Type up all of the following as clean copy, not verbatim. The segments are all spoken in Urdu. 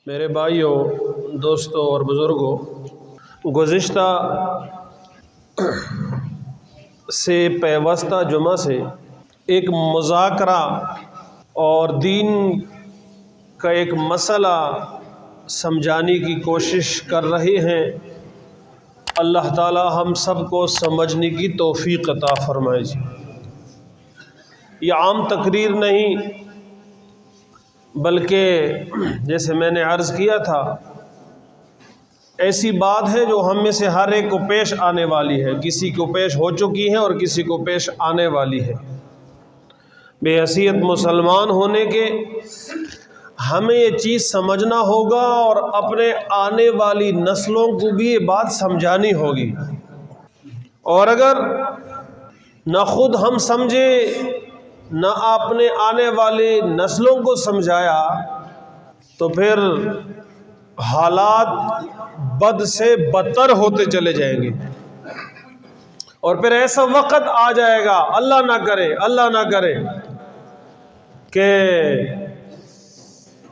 میرے بھائیوں، دوستوں اور بزرگوں، گزشتہ سے پیوستہ جمعہ سے ایک مذاکرہ اور دین کا ایک مسئلہ سمجھانے کی کوشش کر رہے ہیں۔ اللہ تعالی ہم سب کو سمجھنے کی توفیق عطا فرمائے جی۔ یہ عام تقریر نہیں، بلکہ جیسے میں نے عرض کیا تھا، ایسی بات ہے جو ہم میں سے ہر ایک کو پیش آنے والی ہے، کسی کو پیش ہو چکی ہے اور کسی کو پیش آنے والی ہے۔ بے حیثیت مسلمان ہونے کے ہمیں یہ چیز سمجھنا ہوگا اور اپنے آنے والی نسلوں کو بھی یہ بات سمجھانی ہوگی، اور اگر نہ خود ہم سمجھے نہ اپنے آنے والی نسلوں کو سمجھایا تو پھر حالات بد سے بدتر ہوتے چلے جائیں گے، اور پھر ایسا وقت آ جائے گا، اللہ نہ کرے کہ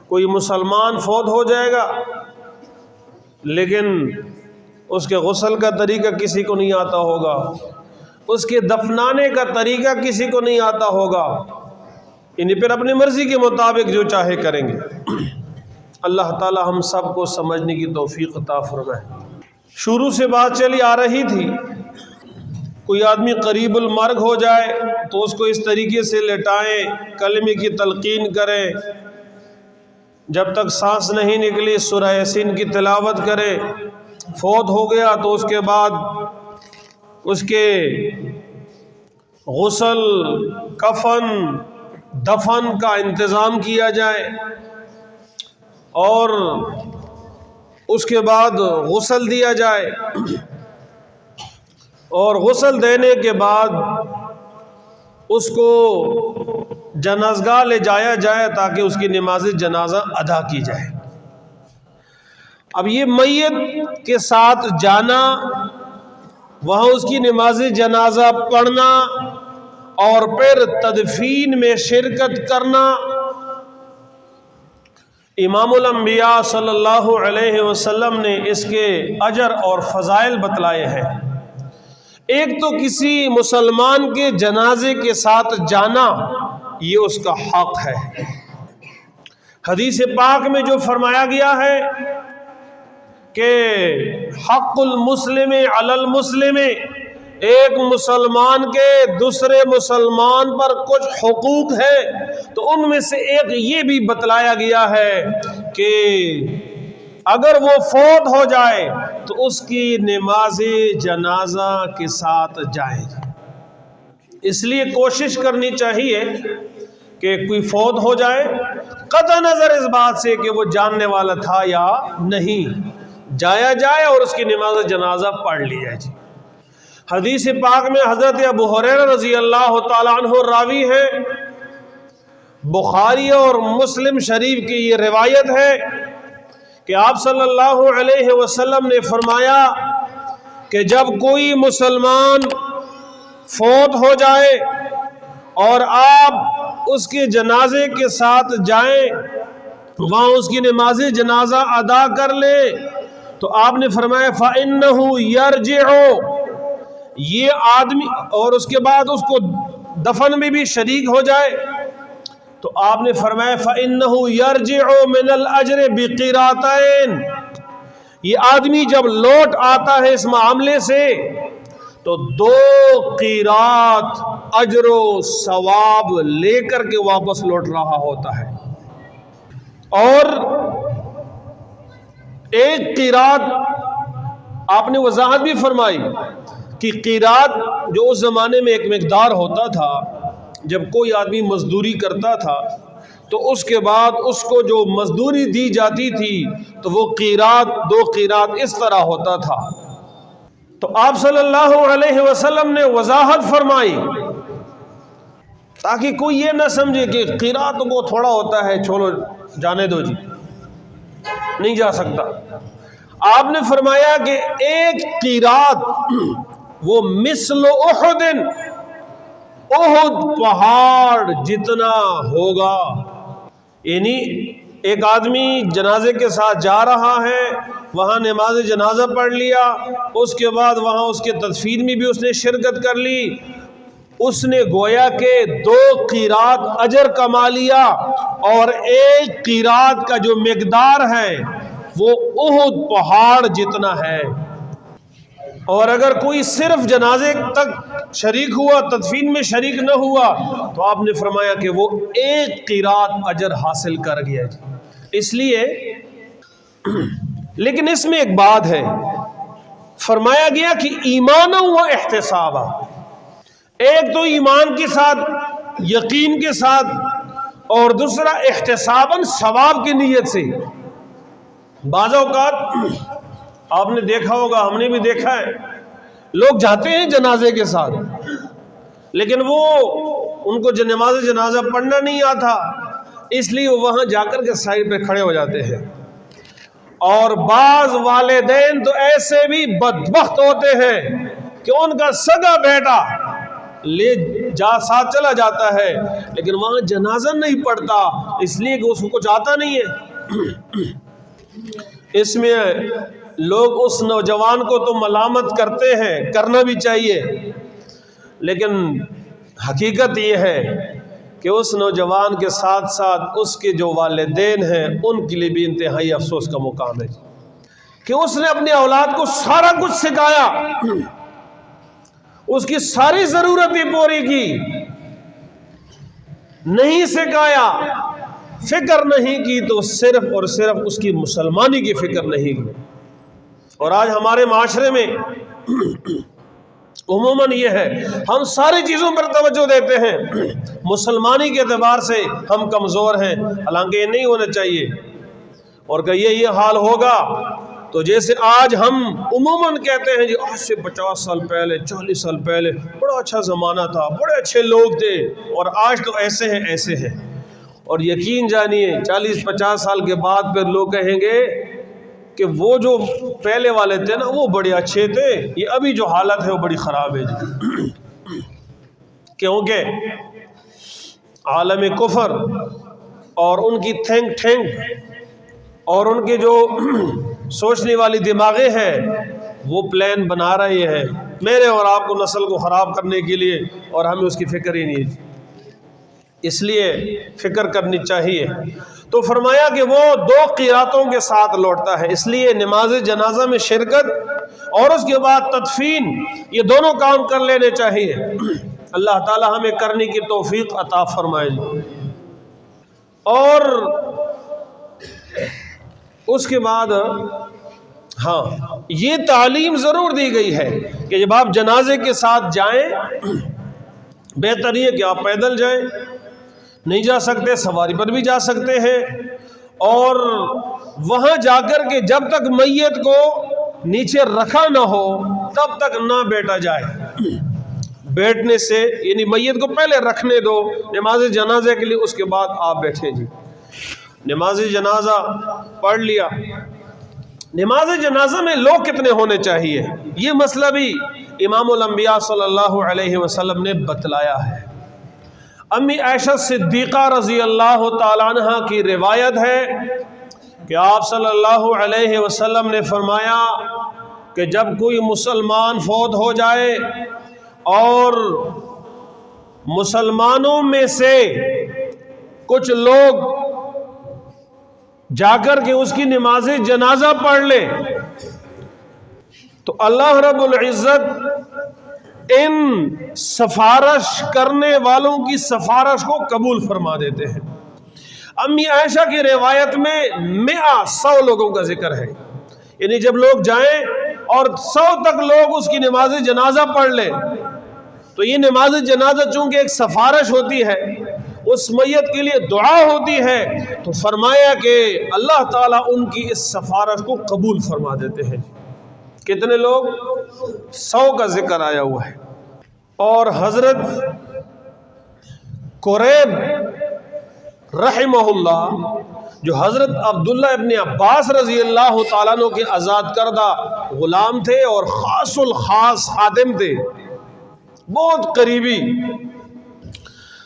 کوئی مسلمان فوت ہو جائے گا لیکن اس کے غسل کا طریقہ کسی کو نہیں آتا ہوگا، اس کے دفنانے کا طریقہ کسی کو نہیں آتا ہوگا، یعنی پھر اپنی مرضی کے مطابق جو چاہے کریں گے۔ اللہ تعالی ہم سب کو سمجھنے کی توفیق عطا فرمائے۔ شروع سے بات چلی آ رہی تھی، کوئی آدمی قریب المرگ ہو جائے تو اس کو اس طریقے سے لٹائیں، کلمے کی تلقین کریں، جب تک سانس نہیں نکلی سورہ یاسین کی تلاوت کریں۔ فوت ہو گیا تو اس کے بعد اس کے غسل، کفن، دفن کا انتظام کیا جائے، اور اس کے بعد غسل دیا جائے، اور غسل دینے کے بعد اس کو جنازگاہ لے جایا جائے تاکہ اس کی نماز جنازہ ادا کی جائے۔ اب یہ میت کے ساتھ جانا، وہاں اس کی نماز جنازہ پڑھنا اور پھر تدفین میں شرکت کرنا، امام الانبیاء صلی اللہ علیہ وسلم نے اس کے اجر اور فضائل بتلائے ہیں۔ ایک تو کسی مسلمان کے جنازے کے ساتھ جانا، یہ اس کا حق ہے۔ حدیث پاک میں جو فرمایا گیا ہے کہ حق المسلم علی المسلم، ایک مسلمان کے دوسرے مسلمان پر کچھ حقوق ہے، تو ان میں سے ایک یہ بھی بتلایا گیا ہے کہ اگر وہ فوت ہو جائے تو اس کی نماز جنازہ کے ساتھ جائے۔ اس لیے کوشش کرنی چاہیے کہ کوئی فوت ہو جائے، قطع نظر اس بات سے کہ وہ جاننے والا تھا یا نہیں، جایا جائے اور اس کی نماز جنازہ پڑھ لی جائے جی۔ حدیث پاک میں حضرت ابو ہریرہ رضی اللہ تعالیٰ عنہ راوی ہے، بخاری اور مسلم شریف کی یہ روایت ہے کہ آپ صلی اللہ علیہ وسلم نے فرمایا کہ جب کوئی مسلمان فوت ہو جائے اور آپ اس کے جنازے کے ساتھ جائیں، وہاں اس کی نماز جنازہ ادا کر لے، تو آپ نے فرمایا فَإِنَّهُ يَرْجِعُ، یہ آدمی، اور اس کے بعد اس کو دفن میں بھی شریک ہو جائے، تو آپ نے فرمایا فَإِنَّهُ يَرْجِعُ مِنَ الْأَجْرِ بِقِرَاطَيْن، یہ آدمی جب لوٹ آتا ہے اس معاملے سے تو 2 قیراط اجر و ثواب لے کر کے واپس لوٹ رہا ہوتا ہے، اور 1 قیراط آپ نے وضاحت بھی فرمائی کہ قیراط جو اس زمانے میں ایک مقدار ہوتا تھا، جب کوئی آدمی مزدوری کرتا تھا تو اس کے بعد اس کو جو مزدوری دی جاتی تھی تو وہ قیراط 2 قیراط اس طرح ہوتا تھا۔ تو آپ صلی اللہ علیہ وسلم نے وضاحت فرمائی تاکہ کوئی یہ نہ سمجھے کہ قیراط وہ تھوڑا ہوتا ہے، چھوڑو جانے دو جی، نہیں جا سکتا۔ آپ نے فرمایا کہ 1 قیراط وہ مثل احد، احد پہاڑ جتنا ہوگا، یعنی ایک آدمی جنازے کے ساتھ جا رہا ہے، وہاں نماز جنازہ پڑھ لیا، اس کے بعد وہاں اس کے تدفین میں بھی اس نے شرکت کر لی، اس نے گویا کہ 2 قیرات اجر کما لیا، اور 1 قیرات کا جو مقدار ہے وہ احد پہاڑ جتنا ہے۔ اور اگر کوئی صرف جنازے تک شریک ہوا، تدفین میں شریک نہ ہوا، تو آپ نے فرمایا کہ وہ 1 قیرات اجر حاصل کر گیا جی۔ اس لیے لیکن اس میں ایک بات ہے، فرمایا گیا کہ ایمانا و احتسابا، ایک تو ایمان کے ساتھ، یقین کے ساتھ، اور دوسرا احتساباً ثواب کی نیت سے۔ بعض اوقات آپ نے دیکھا ہوگا، ہم نے بھی دیکھا ہے، لوگ جاتے ہیں جنازے کے ساتھ، لیکن وہ ان کو نماز جنازہ پڑھنا نہیں آتا، اس لیے وہ وہاں جا کر کے سائڈ پہ کھڑے ہو جاتے ہیں۔ اور بعض والدین تو ایسے بھی بدبخت ہوتے ہیں کہ ان کا سگا بیٹا ساتھ چلا جاتا ہے، لیکن وہاں جنازہ نہیں پڑھتا، اس لیے کہ اس کو کچھ آتا نہیں ہے۔ اس میں لوگ اس نوجوان کو تو ملامت کرتے ہیں، کرنا بھی چاہیے، لیکن حقیقت یہ ہے کہ اس نوجوان کے ساتھ ساتھ اس کے جو والدین ہیں ان کے لیے بھی انتہائی افسوس کا مقام ہے کہ اس نے اپنے اولاد کو سارا کچھ سکھایا، اس کی ساری ضرورتیں پوری کی، نہیں سکھایا، فکر نہیں کی، تو صرف اور صرف اس کی مسلمانی کی فکر نہیں کی۔ اور آج ہمارے معاشرے میں عموماً یہ ہے، ہم ساری چیزوں پر توجہ دیتے ہیں، مسلمانی کے اعتبار سے ہم کمزور ہیں، حالانکہ یہ نہیں ہونا چاہیے۔ اور کہ یہ حال ہوگا تو جیسے آج ہم عموماً کہتے ہیں جی آج سے 50 سال پہلے، 40 سال پہلے بڑا اچھا زمانہ تھا، بڑے اچھے لوگ تھے، اور آج تو ایسے ہیں ایسے ہیں۔ اور یقین جانیے 40-50 سال کے بعد پھر لوگ کہیں گے کہ وہ جو پہلے والے تھے نا وہ بڑے اچھے تھے، یہ ابھی جو حالت ہے وہ بڑی خراب ہے جی۔ کیونکہ عالم کفر اور ان کی تھنک ٹینک اور ان کے جو سوچنے والی دماغیں ہیں وہ پلان بنا رہے ہیں میرے اور آپ کو نسل کو خراب کرنے کے لیے، اور ہمیں اس کی فکر ہی نہیں، اس لیے فکر کرنی چاہیے۔ تو فرمایا کہ وہ 2 قیراتوں کے ساتھ لوٹتا ہے، اس لیے نماز جنازہ میں شرکت اور اس کے بعد تدفین، یہ دونوں کام کر لینے چاہیے۔ اللہ تعالی ہمیں کرنے کی توفیق عطا فرمائے۔ اور اس کے بعد ہاں یہ تعلیم ضرور دی گئی ہے کہ جب آپ جنازے کے ساتھ جائیں، بہتر یہ کہ آپ پیدل جائیں، نہیں جا سکتے سواری پر بھی جا سکتے ہیں، اور وہاں جا کر کے جب تک میت کو نیچے رکھا نہ ہو تب تک نہ بیٹھا جائے۔ بیٹھنے سے یعنی میت کو پہلے رکھنے دو نماز جنازے کے لیے، اس کے بعد آپ بیٹھے جی۔ نماز جنازہ پڑھ لیا، نماز جنازہ میں لوگ کتنے ہونے چاہیے یہ مسئلہ بھی امام الانبیاء صلی اللہ علیہ وسلم نے بتلایا ہے۔ امی عائشہ صدیقہ رضی اللہ تعالیٰ عنہ کی روایت ہے کہ آپ صلی اللہ علیہ وسلم نے فرمایا کہ جب کوئی مسلمان فوت ہو جائے اور مسلمانوں میں سے کچھ لوگ جا کر کے اس کی نماز جنازہ پڑھ لے تو اللہ رب العزت ان سفارش کرنے والوں کی سفارش کو قبول فرما دیتے ہیں۔ امی عائشہ کی روایت میں 100 لوگوں کا ذکر ہے، یعنی جب لوگ جائیں اور 100 تک لوگ اس کی نماز جنازہ پڑھ لیں تو یہ نماز جنازہ چونکہ ایک سفارش ہوتی ہے، اس میت کے لیے دعا ہوتی ہے، تو فرمایا کہ اللہ تعالیٰ ان کی اس سفارش کو قبول فرما دیتے ہیں۔ کتنے لوگ؟ 100 کا ذکر آیا ہوا ہے۔ اور حضرت قریب رحمہ اللہ جو حضرت عبداللہ ابن عباس رضی اللہ تعالیٰ عنہ کے آزاد کردہ غلام تھے اور خاص الخاص خادم تھے، بہت قریبی،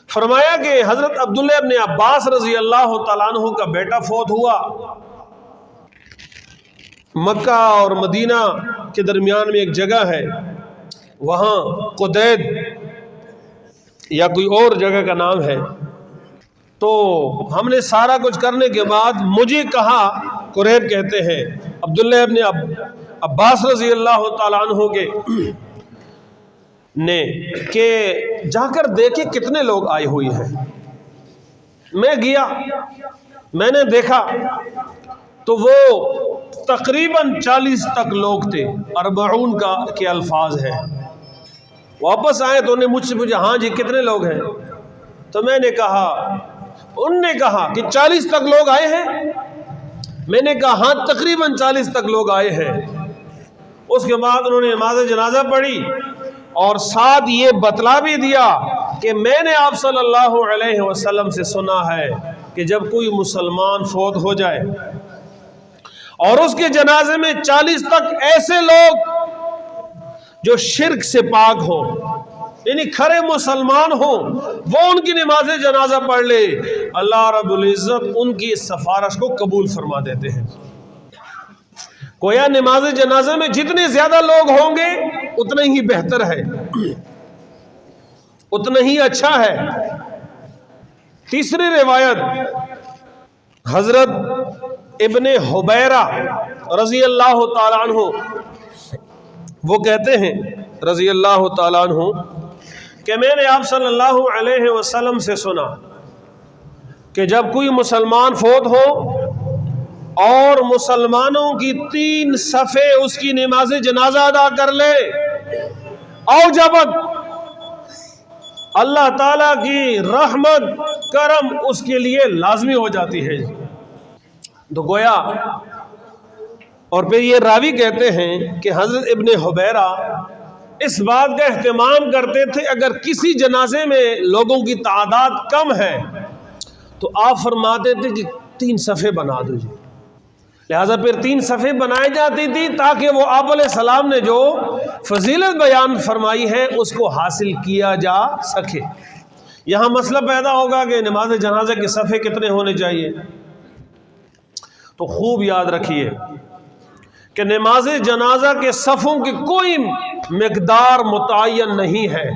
فرمایا کہ حضرت عبداللہ ابن عباس رضی اللہ تعالیٰ عنہ کا بیٹا فوت ہوا، مکہ اور مدینہ کے درمیان میں ایک جگہ ہے، وہاں قدید یا کوئی اور جگہ کا نام ہے۔ تو ہم نے سارا کچھ کرنے کے بعد مجھے کہا، قریب کہتے ہیں عبداللہ ابن عباس رضی اللہ تعالیٰ عنہ کے نے، کہ جا کر دیکھے کتنے لوگ آئے ہوئے ہیں۔ میں گیا، میں نے دیکھا تو وہ تقریباً 40 تک لوگ تھے، 40 کے الفاظ ہیں۔ واپس آئے تو انہیں مجھ سے پوچھا، ہاں جی کتنے لوگ ہیں؟ تو میں نے کہا، ان نے کہا کہ 40 تک لوگ آئے ہیں۔ میں نے کہا ہاں تقریباً 40 تک لوگ آئے ہیں۔ اس کے بعد انہوں نے نماز جنازہ پڑھی اور ساتھ یہ بتلا بھی دیا کہ میں نے آپ صلی اللہ علیہ وسلم سے سنا ہے کہ جب کوئی مسلمان فوت ہو جائے اور اس کے جنازے میں 40 تک ایسے لوگ جو شرک سے پاک ہوں، یعنی کھرے مسلمان ہوں، وہ ان کی نماز جنازہ پڑھ لے، اللہ رب العزت ان کی سفارش کو قبول فرما دیتے ہیں۔ گویا نماز جنازہ میں جتنے زیادہ لوگ ہوں گے اتنا ہی بہتر ہے، اتنا ہی اچھا ہے۔ تیسری روایت حضرت ابن حبیرہ رضی اللہ تعالیٰ عنہ، وہ کہتے ہیں رضی اللہ تعالیٰ عنہ کہ میں نے آپ صلی اللہ علیہ وسلم سے سنا کہ جب کوئی مسلمان فوت ہو اور مسلمانوں کی 3 صفے اس کی نماز جنازہ ادا کر لے، اوجبت اللہ تعالیٰ کی رحمت کرم اس کے لیے لازمی ہو جاتی ہے۔ تو گویا، اور پھر یہ راوی کہتے ہیں کہ حضرت ابن حبیرہ اس بات کا اہتمام کرتے تھے اگر کسی جنازے میں لوگوں کی تعداد کم ہے تو آپ فرماتے تھے کہ 3 صفے بنا دو جی، لہٰذا پھر 3 صفے بنائی جاتی تھی تاکہ وہ آپ علیہ السلام نے جو فضیلت بیان فرمائی ہے اس کو حاصل کیا جا سکے۔ یہاں مسئلہ پیدا ہوگا کہ نماز جنازہ کے صفے کتنے ہونے چاہیے، تو خوب یاد رکھیے کہ نماز جنازہ کے صفوں کی کوئی مقدار متعین نہیں ہے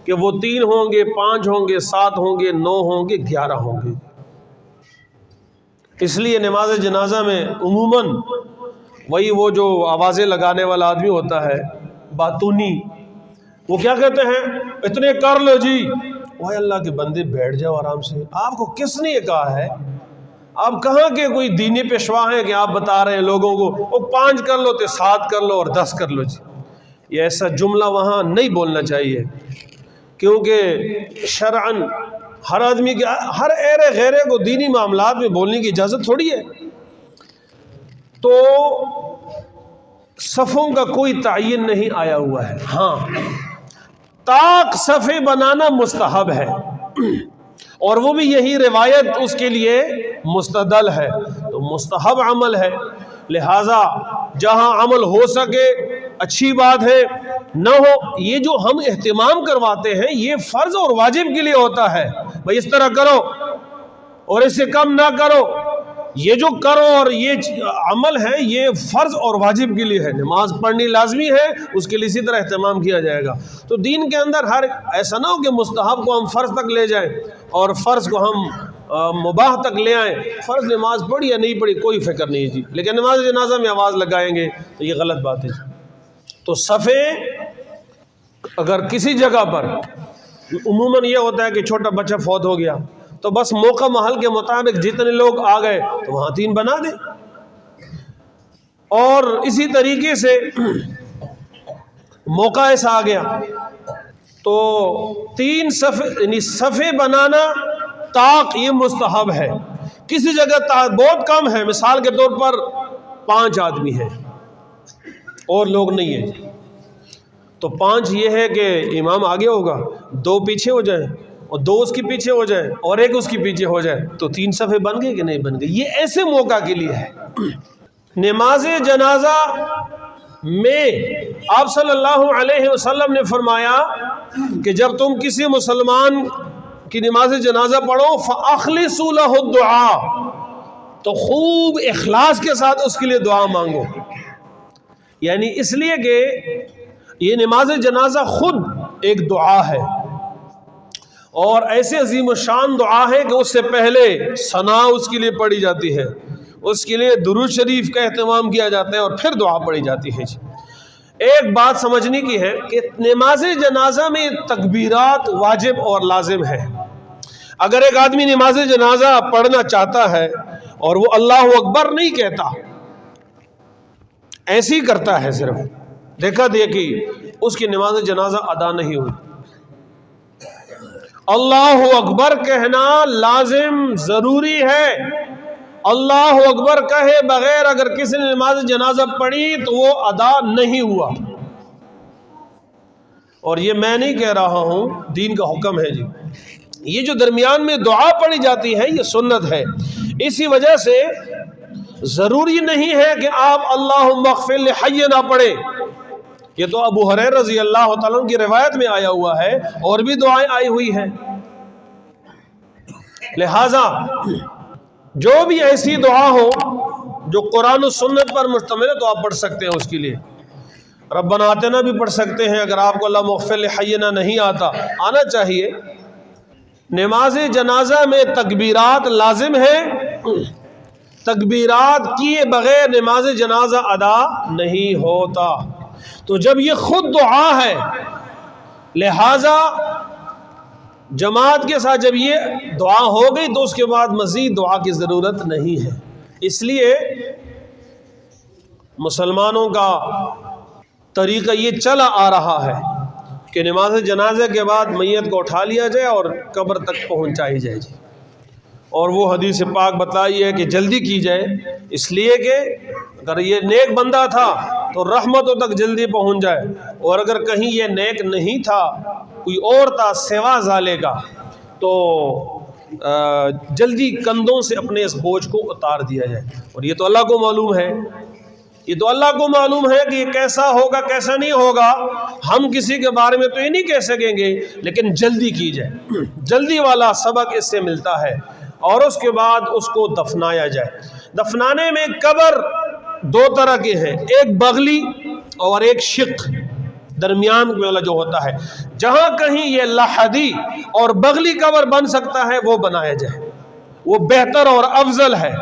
کہ وہ 3 ہوں گے، 5 ہوں گے، 7 ہوں گے، 9 ہوں گے، 11 ہوں گے۔ اس لیے نماز جنازہ میں عموماً وہی وہ جو آوازیں لگانے والا آدمی ہوتا ہے، باتونی، وہ کیا کہتے ہیں، اتنے کر لو جی۔ وہ اللہ کے بندے بیٹھ جاؤ آرام سے، آپ کو کس نے یہ کہا ہے؟ آپ کہاں کے کوئی دینی پیشوا ہیں کہ آپ بتا رہے ہیں لوگوں کو وہ 5 کر لو تو 7 کر لو اور 10 کر لو جی؟ یہ ایسا جملہ وہاں نہیں بولنا چاہیے، کیونکہ شرعاً ہر آدمی کے، ہر ایرے غیرے کو دینی معاملات میں بولنے کی اجازت تھوڑی ہے۔ تو صفوں کا کوئی تعین نہیں آیا ہوا ہے، ہاں طاق صفے بنانا مستحب ہے، اور وہ بھی یہی روایت اس کے لیے مستدل ہے، تو مستحب عمل ہے، لہٰذا جہاں عمل ہو سکے اچھی بات ہے، نہ ہو یہ جو ہم اہتمام کرواتے ہیں یہ فرض اور واجب کے لیے ہوتا ہے، بھئی اس طرح کرو اور اس سے کم نہ کرو، یہ جو کرو اور یہ عمل ہے یہ فرض اور واجب کے لیے ہے، نماز پڑھنی لازمی ہے، اس کے لیے اسی طرح اہتمام کیا جائے گا۔ تو دین کے اندر ہر ایسا نہ ہو کہ مستحب کو ہم فرض تک لے جائیں اور فرض کو ہم مباح تک لے آئیں، فرض نماز پڑھی یا نہیں پڑھی کوئی فکر نہیں جی، لیکن نماز جنازہ میں آواز لگائیں گے تو یہ غلط بات ہے جی۔ تو صفے اگر کسی جگہ پر عموماً یہ ہوتا ہے کہ چھوٹا بچہ فوت ہو گیا تو بس موقع محل کے مطابق جتنے لوگ آ گئے تو وہاں 3 بنا دیں، اور اسی طریقے سے موقع ایسا آ گیا تو 3 صفے، یعنی صفے بنانا طاق یہ مستحب ہے۔ کسی جگہ بہت کم ہے، مثال کے طور پر 5 آدمی ہیں اور لوگ نہیں ہیں، تو 5 یہ ہے کہ امام آگے ہوگا، 2 پیچھے ہو جائیں اور 2 اس کے پیچھے ہو جائیں اور 1 اس کے پیچھے ہو جائے، تو 3 صفحے بن گئے کہ نہیں بن گئے؟ یہ ایسے موقع کے لیے ہے۔ نماز جنازہ میں آپ صلی اللہ علیہ وسلم نے فرمایا کہ جب تم کسی مسلمان کہ نماز جنازہ پڑھو فَأَخْلِصُوا لَهُ الدُّعَاء، تو خوب اخلاص کے ساتھ اس کے لیے دعا مانگو. یعنی اس لیے کہ یہ نماز جنازہ خود ایک دعا ہے، اور ایسے عظیم الشان دعا ہے کہ اس سے پہلے ثنا اس کے لیے پڑھی جاتی ہے، اس کے لیے درود شریف کا اہتمام کیا جاتا ہے، اور پھر دعا پڑھی جاتی ہے. ایک بات سمجھنے کی ہے کہ نماز جنازہ میں تکبیرات واجب اور لازم ہے. اگر ایک آدمی نماز جنازہ پڑھنا چاہتا ہے اور وہ اللہ اکبر نہیں کہتا، ایسی کرتا ہے صرف، دیکھا دیکھی، اس کی نماز جنازہ ادا نہیں ہوئی. اللہ اکبر کہنا لازم ضروری ہے. اللہ اکبر کہے بغیر اگر کسی نے نماز جنازہ پڑھی تو وہ ادا نہیں ہوا. اور یہ میں نہیں کہہ رہا ہوں، دین کا حکم ہے جی. یہ جو درمیان میں دعا پڑھی جاتی ہے یہ سنت ہے. اسی وجہ سے ضروری نہیں ہے کہ آپ اللہم اغفر لحینا پڑھیں. یہ تو ابو ہریرہ رضی اللہ تعالیٰ عنہ کی روایت میں آیا ہوا ہے، اور بھی دعائیں آئی ہوئی ہیں. لہٰذا جو بھی ایسی دعا ہو جو قرآن و سنت پر مشتمل ہے تو آپ پڑھ سکتے ہیں. اس کے لیے ربنا آتنا بھی پڑھ سکتے ہیں اگر آپ کو اللہم اغفر لحینا نہیں آتا. آنا چاہیے. نماز جنازہ میں تکبیرات لازم ہیں، تکبیرات کیے بغیر نماز جنازہ ادا نہیں ہوتا. تو جب یہ خود دعا ہے، لہٰذا جماعت کے ساتھ جب یہ دعا ہو گئی تو اس کے بعد مزید دعا کی ضرورت نہیں ہے. اس لیے مسلمانوں کا طریقہ یہ چلا آ رہا ہے کہ نماز جنازے کے بعد میت کو اٹھا لیا جائے اور قبر تک پہنچائی جائے جی. اور وہ حدیث پاک بتائی ہے کہ جلدی کی جائے، اس لیے کہ اگر یہ نیک بندہ تھا تو رحمتوں تک جلدی پہنچ جائے، اور اگر کہیں یہ نیک نہیں تھا، کوئی اور تھا سوا ذالے کا، تو جلدی کندھوں سے اپنے اس بوجھ کو اتار دیا جائے. اور یہ تو اللہ کو معلوم ہے، یہ تو اللہ کو معلوم ہے کہ یہ کیسا ہوگا کیسا نہیں ہوگا. ہم کسی کے بارے میں تو یہ نہیں کہہ سکیں گے، لیکن جلدی کی جائے. جلدی والا سبق اس سے ملتا ہے. اور اس کے بعد اس کو دفنایا جائے. دفنانے میں قبر دو طرح کے ہیں، ایک بغلی اور ایک شق، درمیان والا جو ہوتا ہے. جہاں کہیں یہ لحدی اور بغلی قبر بن سکتا ہے وہ بنایا جائے، وہ بہتر اور افضل ہے.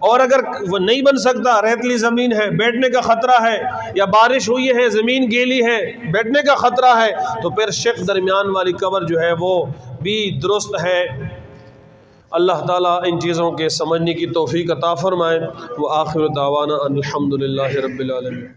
اور اگر وہ نہیں بن سکتا، ریتلی زمین ہے، بیٹھنے کا خطرہ ہے، یا بارش ہوئی ہے زمین گیلی ہے بیٹھنے کا خطرہ ہے، تو پھر شق درمیان والی قبر جو ہے وہ بھی درست ہے. اللہ تعالیٰ ان چیزوں کے سمجھنے کی توفیق عطا فرمائے. وآخر دعوانا ان الحمدللہ رب العالمین.